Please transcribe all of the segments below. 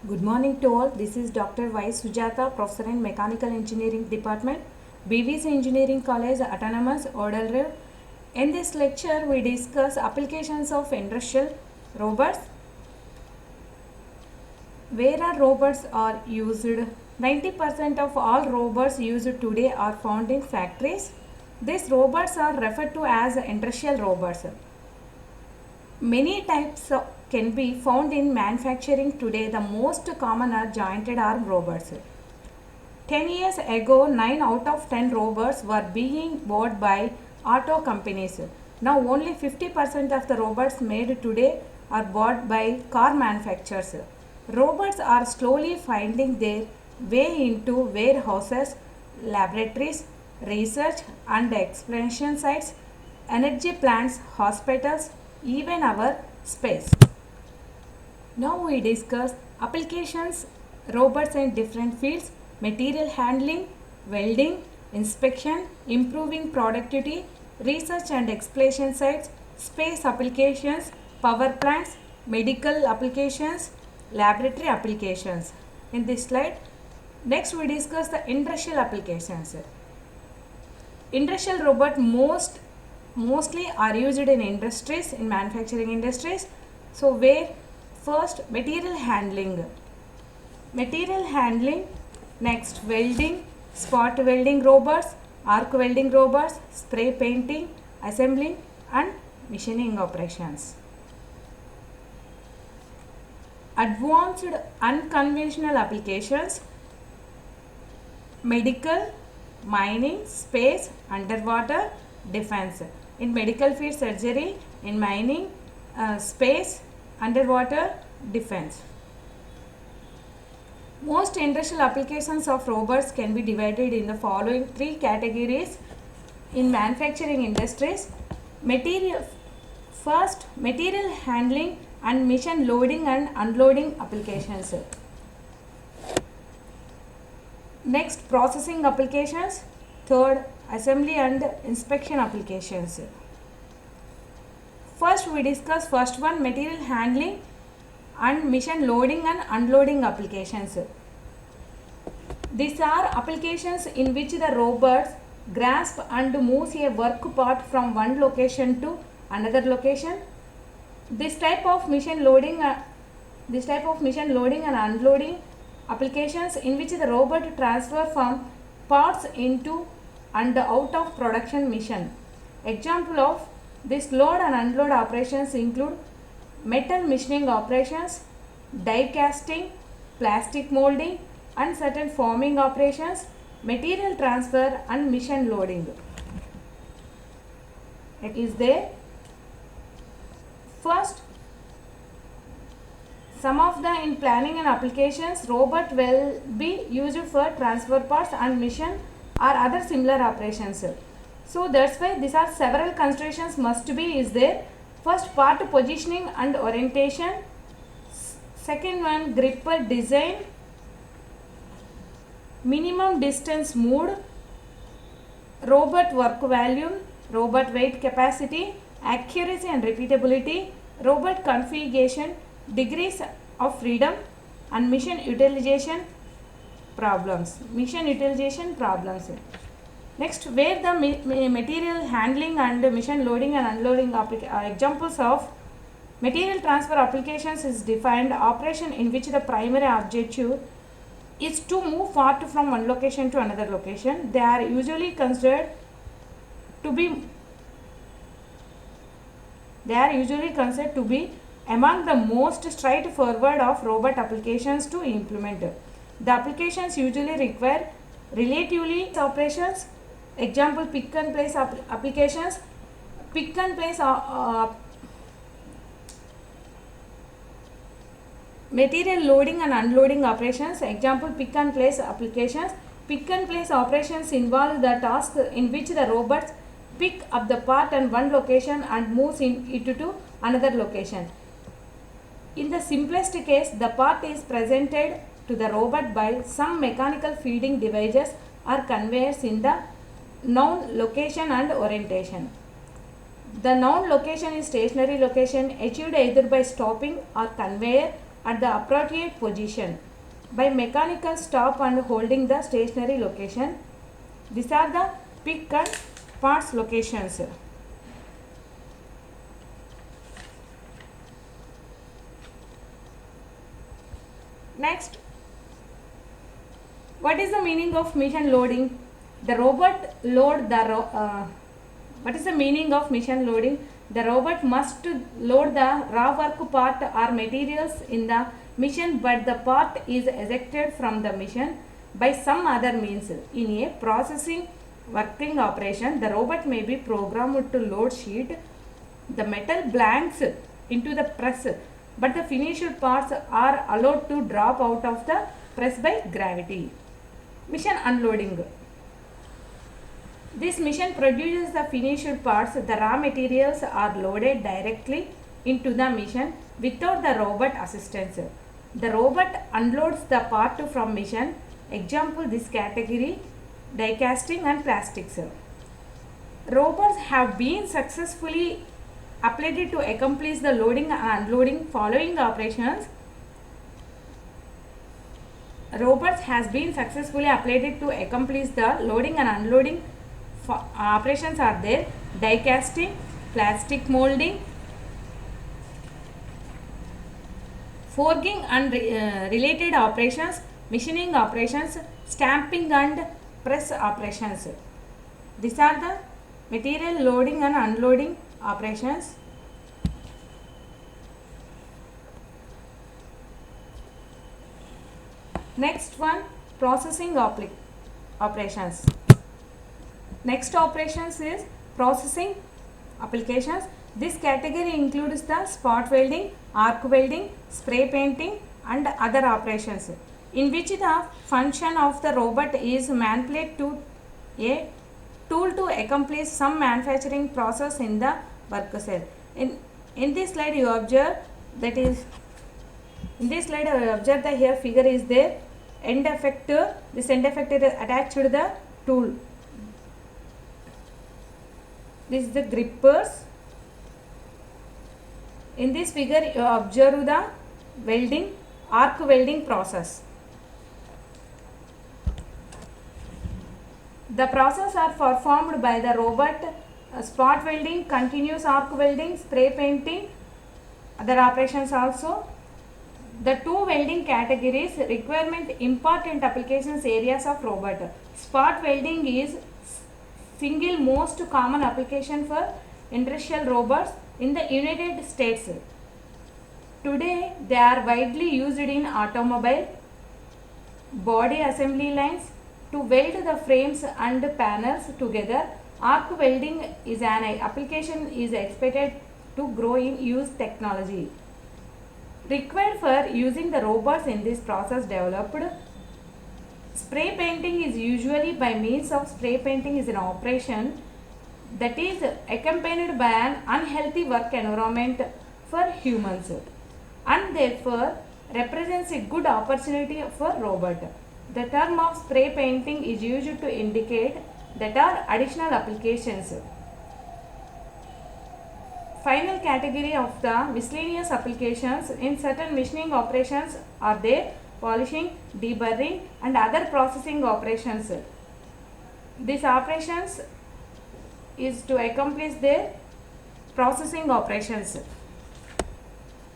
Good morning to all. This is Dr. Y. Sujata, Professor in Mechanical Engineering Department, BVC Engineering College, Autonomous, Odalrev. In this lecture, we discuss applications of industrial robots. Where are robots are used? 90% of all robots used today are found in factories. These robots are referred to as industrial robots. Many types can be found in manufacturing today. The most common are jointed arm robots. 10 years ago, 9 out of 10 robots were being bought by auto companies. Now only 50% of the robots made today are bought by car manufacturers. Robots are slowly finding their way into warehouses, laboratories, research and exploration sites, energy plants, hospitals, even our space. Now we discuss applications robots in different fields: material handling, welding, inspection, improving productivity, research and exploration sites, space applications, power plants, medical applications, laboratory applications. In this slide, next we discuss the industrial applications. Industrial robot mostly are used in industries, in manufacturing industries. So where first material handling, next welding, spot welding robots, arc welding robots, spray painting, assembling and machining operations. Advanced unconventional applications: medical, mining, space, underwater, defense. In medical field, surgery; in mining, space, underwater, defense. Most industrial applications of robots can be divided in the following three categories. In manufacturing industries, material handling and machine loading and unloading applications. Next, processing applications. Third, assembly and inspection applications. First we discuss first one, material handling and machine loading and unloading applications. These are applications in which the robots grasp and moves a work part from one location to another location. This type of machine loading and unloading applications in which the robot transfer from parts into and out of production machine. Example of this load and unload operations include metal machining operations, die casting, plastic molding and certain forming operations, material transfer and machine loading. It is there. First, some of the in planning and applications, robot will be used for transfer parts and machine or other similar operations. So that's why these are several considerations must be is there. First, part positioning and orientation. Second one, gripper design, minimum distance moved, robot work volume, robot weight capacity, accuracy and repeatability, robot configuration, degrees of freedom and mission utilization problems. Next, where the material handling and machine loading and unloading examples of material transfer applications is defined operation in which the primary objective is to move part from one location to another location. They are usually considered to be among the most straightforward of robot applications to implement. The applications usually require relatively operations. Example, pick and place applications. Pick and place material loading and unloading operations. Example, pick and place applications. Pick and place operations involve the task in which the robots pick up the part in one location and moves it to another location. In the simplest case, the part is presented to the robot by some mechanical feeding devices or conveyors in the known location and orientation. The known location is stationary location achieved either by stopping or conveyor at the appropriate position by mechanical stop and holding the stationary location. These are the pick and parts locations. Next, what is the meaning of mission loading? The robot load the what is the meaning of mission loading? The robot must load the raw work part or materials in the mission, but the part is ejected from the mission by some other means. In a processing working operation, the robot may be programmed to load sheet the metal blanks into the press, but the finished parts are allowed to drop out of the press by gravity. Mission unloading. This mission produces the finished parts. The raw materials are loaded directly into the mission without the robot assistance. The robot unloads the part from mission. Example, this category: die casting and plastics. Robots have been successfully applied to accomplish the loading and unloading following operations. Robots has been successfully applied to accomplish the loading and unloading operations are there: die casting, plastic molding, forging and related operations, machining operations, stamping and press operations. These are the material loading and unloading operations. Next one, processing operations. Next operations is processing applications. This category includes the spot welding, arc welding, spray painting and other operations in which the function of the robot is manipulate to a tool to accomplish some manufacturing process in the work cell. In this slide you observe that is in this slide you observe that here figure is there end effector. This end effector is attached to the tool. This is the grippers. In this figure you observe the welding, arc welding process. The process are performed by the robot: spot welding, continuous arc welding, spray painting, other operations also. The two welding categories requirement important applications areas of robot. Spot welding is single most common application for industrial robots in the United States. Today they are widely used in automobile body assembly lines to weld the frames and panels together. Arc welding is an application is expected to grow in use technology. Required for using the robots in this process developed. Spray painting is usually by means of spray painting is an operation that is accompanied by an unhealthy work environment for humans and therefore represents a good opportunity for robot. The term of spray painting is used to indicate that are additional applications. Final category of the miscellaneous applications in certain machining operations are there: polishing, deburring and other processing operations. These operations is to accomplish their processing operations.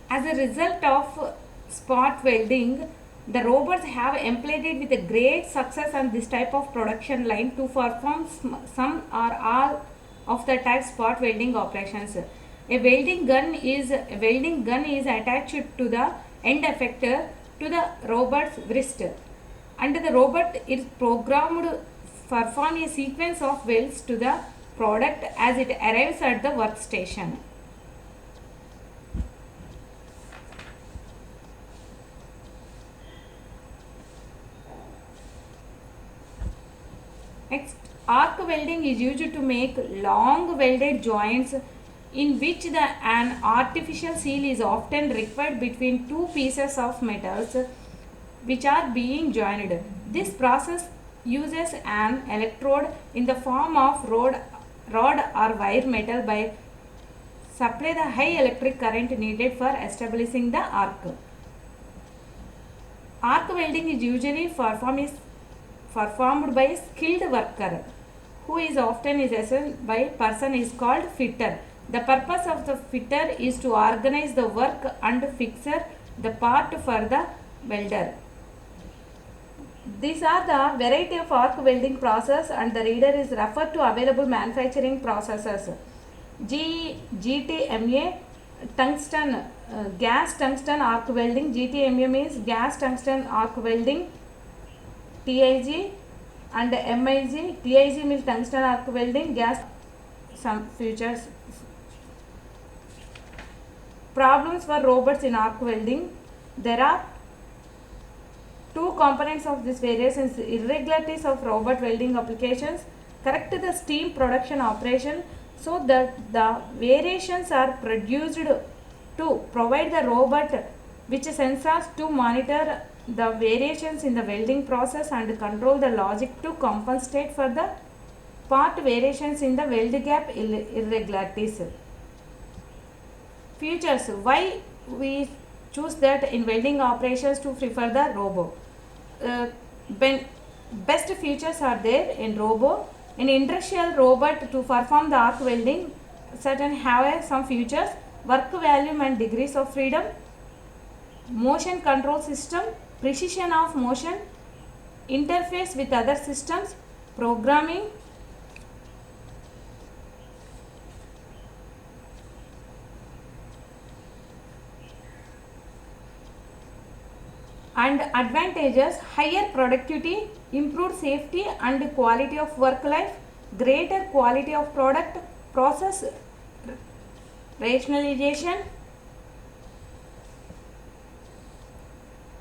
As a result of spot welding, the robots have employed with a great success on this type of production line to perform some or all of the type spot welding operations. A welding gun is attached to the end effector to the robot's wrist, and the robot is programmed to perform a sequence of welds to the product as it arrives at the workstation. Next, arc welding is used to make long welded joints in which an artificial seal is often required between two pieces of metals which are being joined. This process uses an electrode in the form of rod or wire metal by supply the high electric current needed for establishing the arc. Arc welding is usually performed by a skilled worker who is often is assigned by person is called fitter. The purpose of the fitter is to organize the work and fix the part for the welder. These are the variety of arc welding process, and the reader is referred to available manufacturing processes. GTMA tungsten gas tungsten arc welding. GTMA means gas tungsten arc welding. TIG and MIG. TIG means tungsten arc welding. Gas. Some features. Problems for robots in arc welding. There are two components of this variations: irregularities of robot welding applications. Correct the steam production operation so that the variations are produced to provide the robot which sensors to monitor the variations in the welding process and control the logic to compensate for the part variations in the weld gap irregularities. Features: why we choose that in welding operations to prefer the robo. Best features are there in robo. In industrial robot to perform the arc welding, certain have some features: work volume and degrees of freedom, motion control system, precision of motion, interface with other systems, programming, and advantages: higher productivity, improved safety and quality of work life, greater quality of product, process rationalization.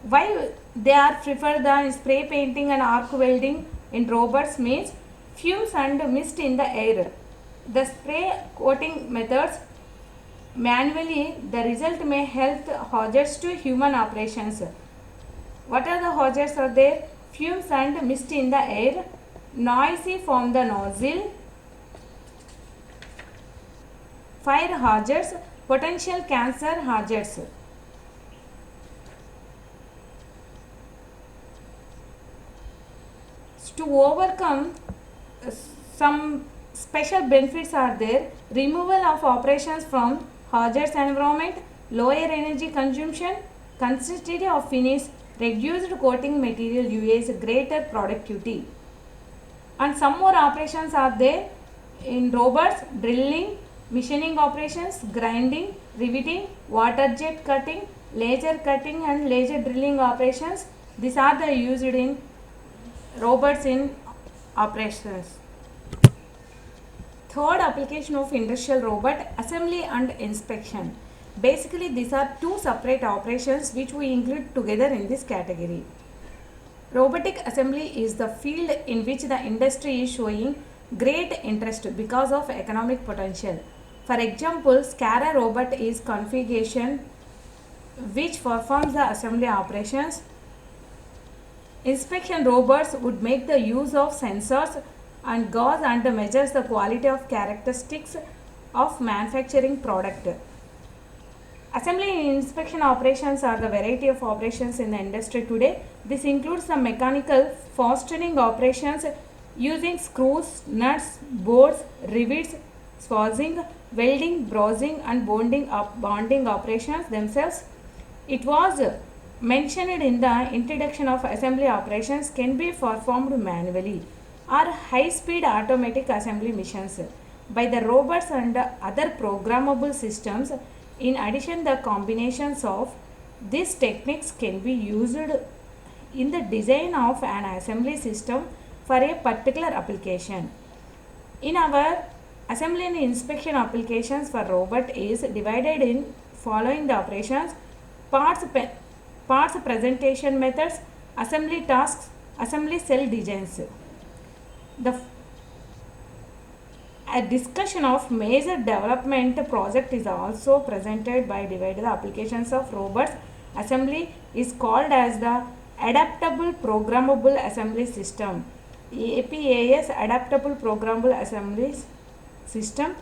Why they are prefer the spray painting and arc welding in robots means fumes and mist in the air. The spray coating methods manually, the result may help hazards to human operations. What are the hazards are there? Fumes and mist in the air, noisy from the nozzle, fire hazards, potential cancer hazards. To overcome some special benefits are there: removal of operations from hazardous environment, lower energy consumption, consistency of finish, reduced coating material usage, greater productivity. And some more operations are there in robots: drilling, machining operations, grinding, riveting, water jet cutting, laser cutting and laser drilling operations. These are the used in robots in operations. Third application of industrial robot: assembly and inspection. Basically, these are two separate operations which we include together in this category. Robotic assembly is the field in which the industry is showing great interest because of economic potential. For example, SCARA robot is configuration which performs the assembly operations. Inspection robots would make the use of sensors and gauge and measures the quality of characteristics of manufacturing product. Assembly and inspection operations are the variety of operations in the industry today. This includes some mechanical fastening operations using screws, nuts, bolts, rivets, swazing, welding, brazing and bonding operations themselves. It was mentioned in the introduction of assembly operations can be performed manually or high-speed automatic assembly missions by the robots and other programmable systems. In addition, the combinations of these techniques can be used in the design of an assembly system for a particular application. In our assembly and inspection applications for robot is divided in following the operations: parts presentation methods, assembly tasks, assembly cell designs. A discussion of major development project is also presented by divided applications of robots. Assembly is called as the Adaptable Programmable Assembly System, APAS, Adaptable Programmable Assembly System.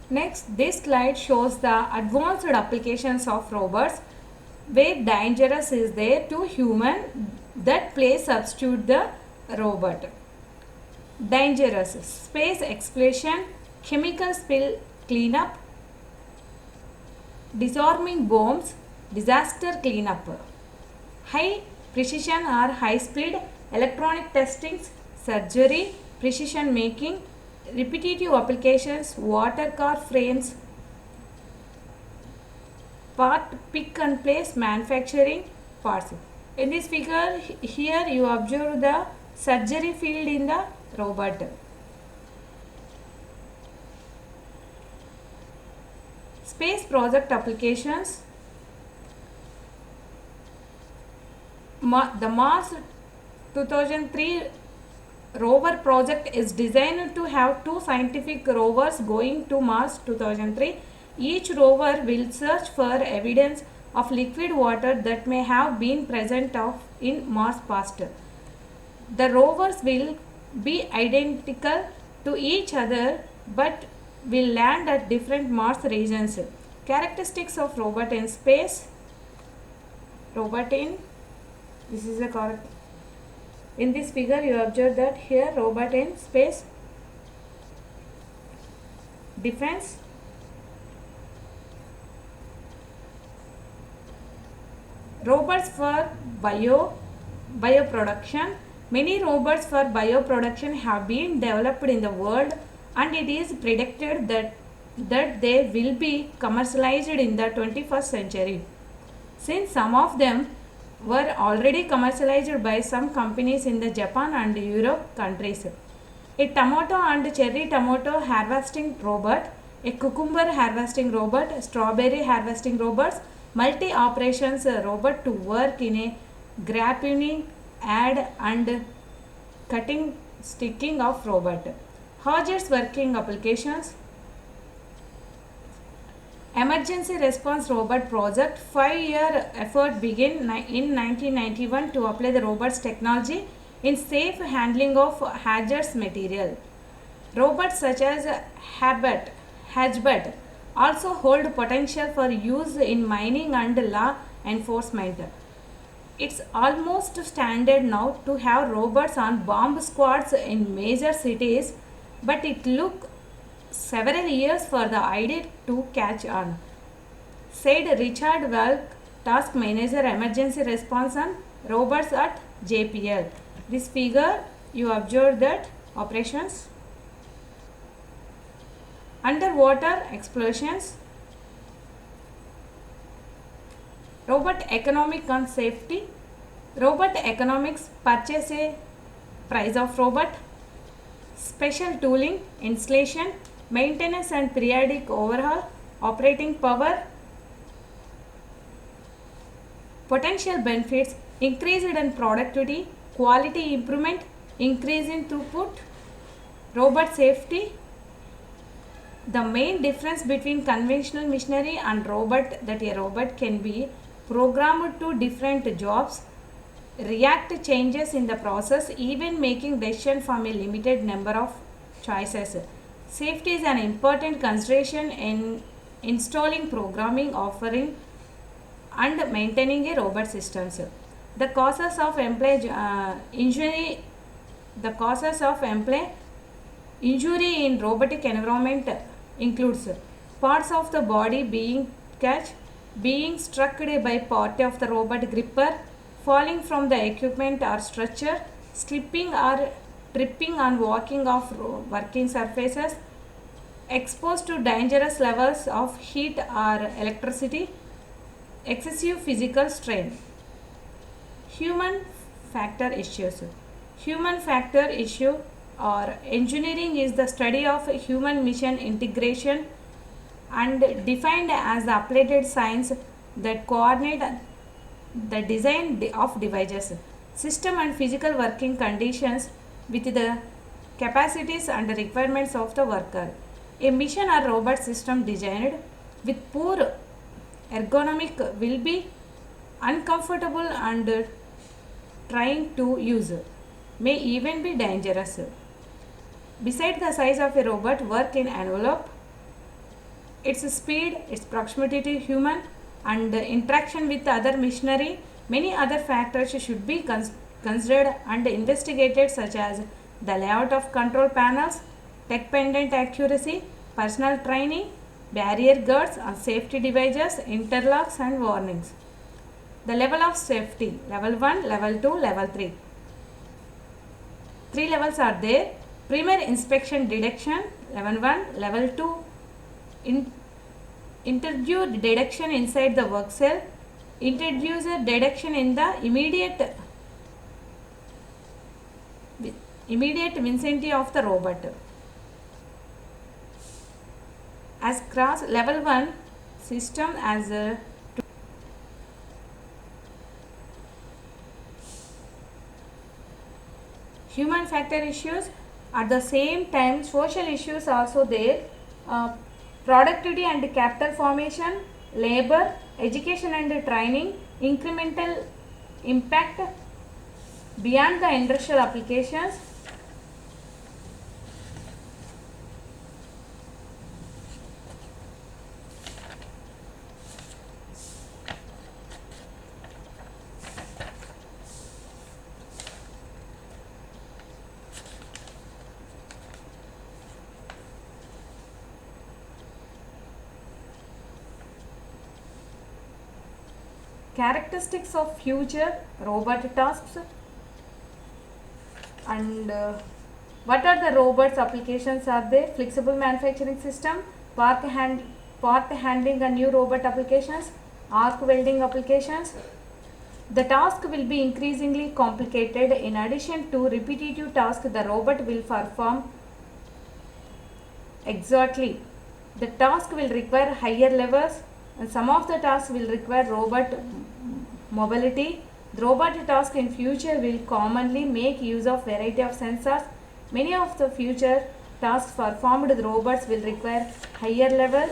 Next, this slide shows the advanced applications of robots where dangerous is there to human that play substitute the robot. Dangerous space exploration, chemical spill cleanup, disarming bombs, disaster cleanup. High precision or high speed electronic testings, surgery, precision making, repetitive applications, water car frames, part pick and place manufacturing parts. In this figure here you observe the surgery field in the robot. Space project applications. The Mars 2003 rover project is designed to have two scientific rovers going to Mars 2003. Each rover will search for evidence of liquid water that may have been present in Mars past. The rovers will be identical to each other but will land at different Mars regions. Characteristics of robot in space. Robot in, this is a correct. In this figure you observe that here robot in space, defense, robots for bioproduction. Many robots for bioproduction have been developed in the world and it is predicted that they will be commercialized in the 21st century. Since some of them were already commercialized by some companies in the Japan and Europe countries. A tomato and cherry tomato harvesting robot, a cucumber harvesting robot, strawberry harvesting robots, multi-operations robot to work in a graphining, add and cutting sticking of robot. Hodges working applications. Emergency Response Robot Project 5-year effort began in 1991 to apply the robot's technology in safe handling of hazardous material. Robots such as Hatchbot also hold potential for use in mining and law enforcement. It's almost standard now to have robots on bomb squads in major cities, but it took several years for the idea to catch on, said Richard Welk, Task Manager Emergency Response and Robots at JPL. This figure you observe that operations. Underwater explosions. Robot economic and safety. Robot economics purchase a price of robot. Special tooling, installation, maintenance and periodic overhaul, operating power. Potential benefits, increase in productivity, quality improvement, increase in throughput. Robot safety. The main difference between conventional machinery and robot that a robot can be programmed to different jobs, react changes in the process, even making decisions from a limited number of choices. Safety is an important consideration in installing, programming, offering and maintaining a robot systems. The causes of injury in robotic environment includes parts of the body being catch, being struck by part of the robot gripper, falling from the equipment or structure, slipping or tripping on walking off working surfaces, exposed to dangerous levels of heat or electricity, excessive physical strain. Human factor issues. Human factor issue or engineering is the study of human machine integration and defined as the applied science that coordinate the design of devices, system and physical working conditions with the capacities and requirements of the worker. A machine or robot system designed with poor ergonomic will be uncomfortable and trying to use, may even be dangerous. Besides the size of a robot, work in envelope. its speed, its proximity to human, and interaction with other machinery. Many other factors should be considered and investigated, such as the layout of control panels, tech pendant accuracy, personal training, barrier guards, and safety devices, interlocks, and warnings. The level of safety: level 1, level 2, level 3. Three levels are there. Primary inspection detection, level 1, level 2, intruder detection inside the work cell, intruder detection in the immediate vicinity of the robot. As cross level 1 system as a human factor issues, at the same time social issues also there. Productivity and capital formation, labor, education and training, incremental impact beyond the industrial applications. Characteristics of future robot tasks, and what are the robots applications are there? Flexible manufacturing system, part handling and new robot applications, arc welding applications. The task will be increasingly complicated. In addition to repetitive tasks, the robot will perform exactly. The task will require higher levels, and some of the tasks will require robot mobility. The robot task in future will commonly make use of variety of sensors. Many of the future tasks performed with robots will require higher level.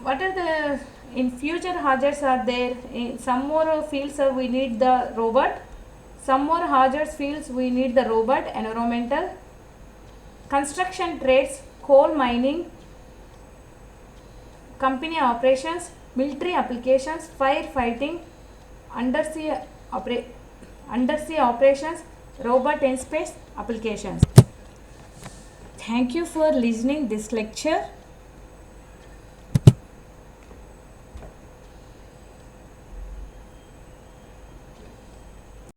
What are the in future hazards are there? In some more fields we need the robot. Some more hazards fields we need the robot. Environmental, construction trades, coal mining, company operations, military applications, firefighting, undersea operations, robot in space applications. Thank you for listening this lecture.